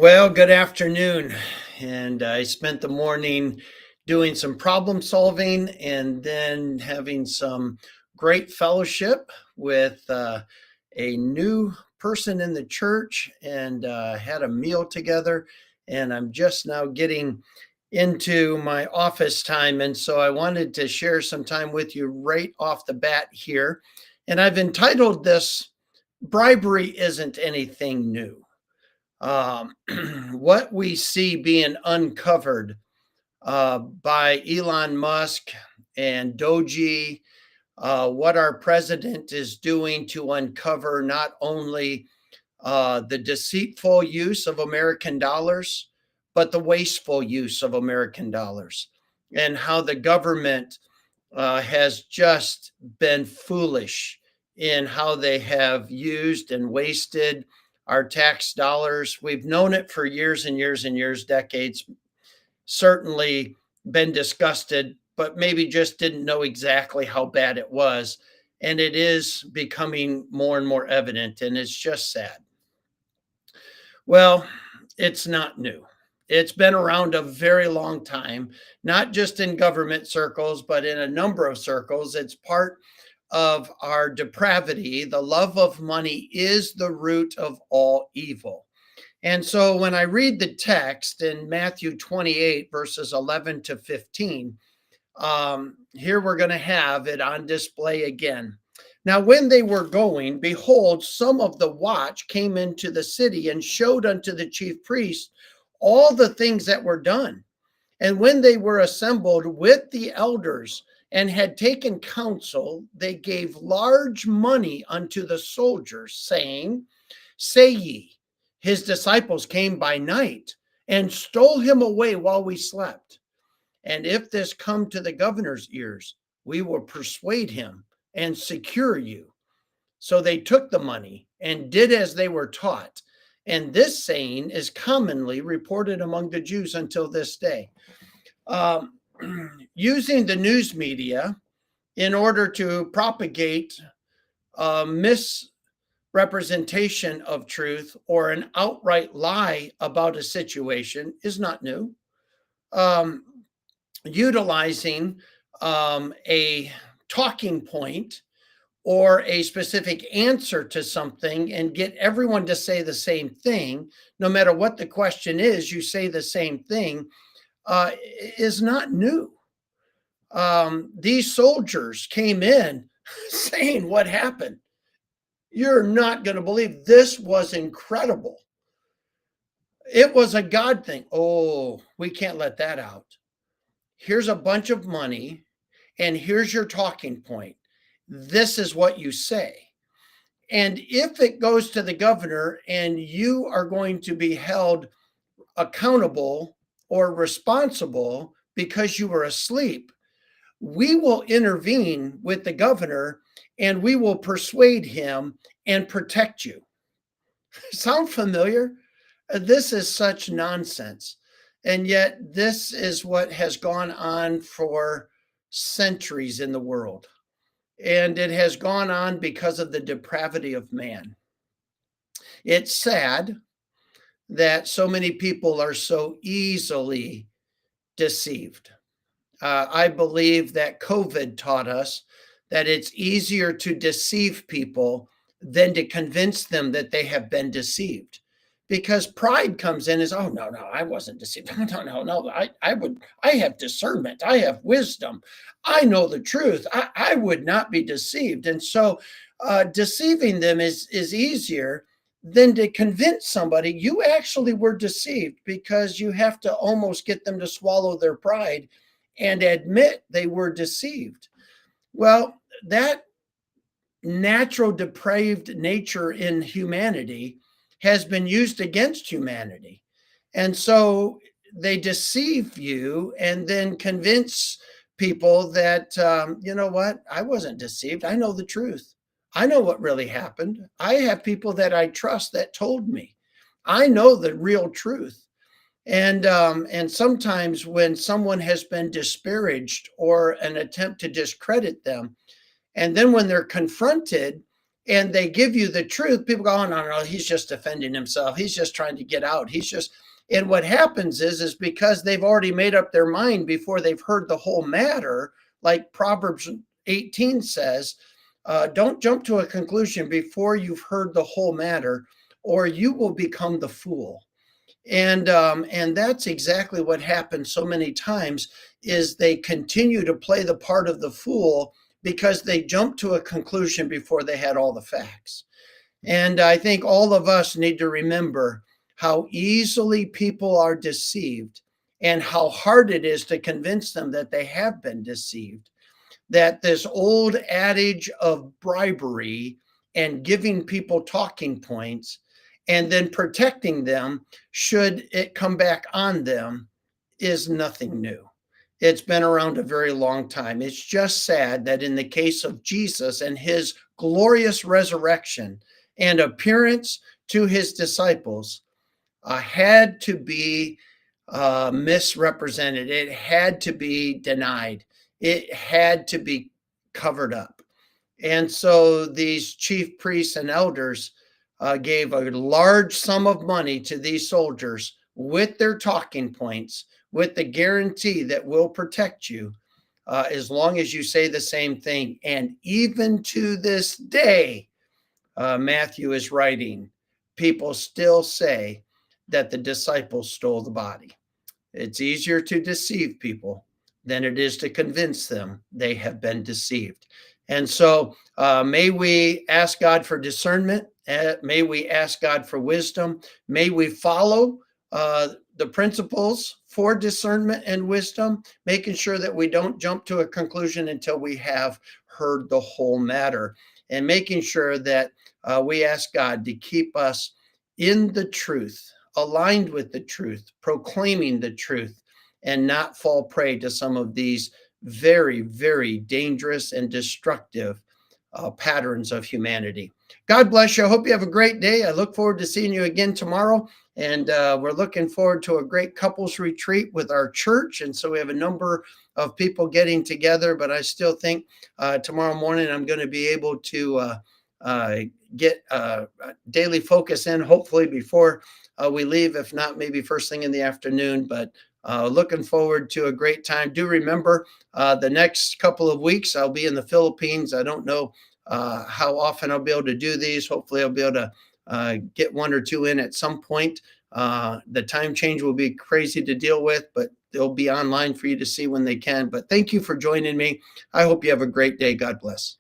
Well, good afternoon. And I spent the morning doing some problem solving and then having some great fellowship with a new person in the church and had a meal together. And I'm just now getting into my office time. And so I wanted to share some time with you right off the bat here. And I've entitled this Bribery Isn't Anything New. um, what we see being uncovered by Elon Musk and Doji, what our president is doing to uncover not only the deceitful use of American dollars, but the wasteful use of American dollars, and how the government has just been foolish in how they have used and wasted our tax dollars. We've known it for years and years and years, decades, certainly been disgusted, but maybe just didn't know exactly how bad it was. And it is becoming more and more evident, and it's just sad. Well, it's not new. It's been around a very long time, not just in government circles, but in a number of circles. It's part of our depravity. The love of money is the root of all evil. And so when I read the text in Matthew 28, verses 11 to 15, here we're going to have it on display again. Now, when they were going, behold, some of the watch came into the city and showed unto the chief priests all the things that were done. And when they were assembled with the elders and had taken counsel, they gave large money unto the soldiers, saying, Say ye, his disciples came by night and stole him away while we slept. And if this come to the governor's ears, we will persuade him and secure you. So they took the money and did as they were taught. And this saying is commonly reported among the Jews until this day. Um, Using the news media in order to propagate misrepresentation of truth or an outright lie about a situation is not new. Um, Utilizing a talking point or a specific answer to something and get everyone to say the same thing, no matter what the question is, you say the same thing, is not new. These soldiers came in saying what happened. You're not going to believe this was incredible. It was a God thing. Oh, we can't let that out. Here's a bunch of money, and here's your talking point. This is what you say. And if it goes to the governor and you are going to be held accountable or responsible because you were asleep, we will intervene with the governor and we will persuade him and protect you. Sound familiar? This is such nonsense. And yet, this is what has gone on for centuries in the world. And it has gone on because of the depravity of man. It's sad that so many people are so easily deceived. I believe that COVID taught us that it's easier to deceive people than to convince them that they have been deceived. Because pride comes in as, oh, no, I wasn't deceived. No, I have discernment. I have wisdom. I know the truth. I would not be deceived. And so deceiving them is easier than to convince somebody you actually were deceived, because you have to almost get them to swallow their pride and admit they were deceived. Well, that natural depraved nature in humanity has been used against humanity. And so they deceive you and then convince people that, you know what, I wasn't deceived. I know the truth. I know what really happened. I have people that I trust that told me. I know the real truth. And sometimes when someone has been disparaged or an attempt to discredit them, and then when they're confronted and they give you the truth, people go, oh, no, no, he's just defending himself. He's just trying to get out. He's just, and what happens is because they've already made up their mind before they've heard the whole matter, like Proverbs 18 says, don't jump to a conclusion before you've heard the whole matter, or you will become the fool. And that's exactly what happens so many times is they continue to play the part of the fool because they jump to a conclusion before they had all the facts. And I think all of us need to remember how easily people are deceived and how hard it is to convince them that they have been deceived. That this old adage of bribery and giving people talking points and then protecting them should it come back on them is nothing new. It's been around a very long time. It's just sad that in the case of Jesus and his glorious resurrection and appearance to his disciples, had to be misrepresented. It had to be denied. It had to be covered up. And so these chief priests and elders gave a large sum of money to these soldiers with their talking points, with the guarantee that we'll protect you as long as you say the same thing. And even to this day, Matthew is writing, people still say that the disciples stole the body. It's easier to deceive people than it is to convince them they have been deceived. And so may we ask God for discernment. May we ask God for wisdom. May we follow the principles for discernment and wisdom, making sure that we don't jump to a conclusion until we have heard the whole matter, and making sure that we ask God to keep us in the truth, aligned with the truth, proclaiming the truth, and not fall prey to some of these very, very dangerous and destructive patterns of humanity. God bless you. I hope you have a great day. I look forward to seeing you again tomorrow. And we're looking forward to a great couples retreat with our church. And so we have a number of people getting together, but I still think tomorrow morning I'm going to be able to get daily focus in, hopefully before we leave, if not maybe first thing in the afternoon. But looking forward to a great time. Do remember the next couple of weeks I'll be in the Philippines. I don't know how often I'll be able to do these. Hopefully I'll be able to get one or two in at some point. The time change will be crazy to deal with, but they'll be online for you to see when they can. But thank you for joining me. I hope you have a great day. God bless.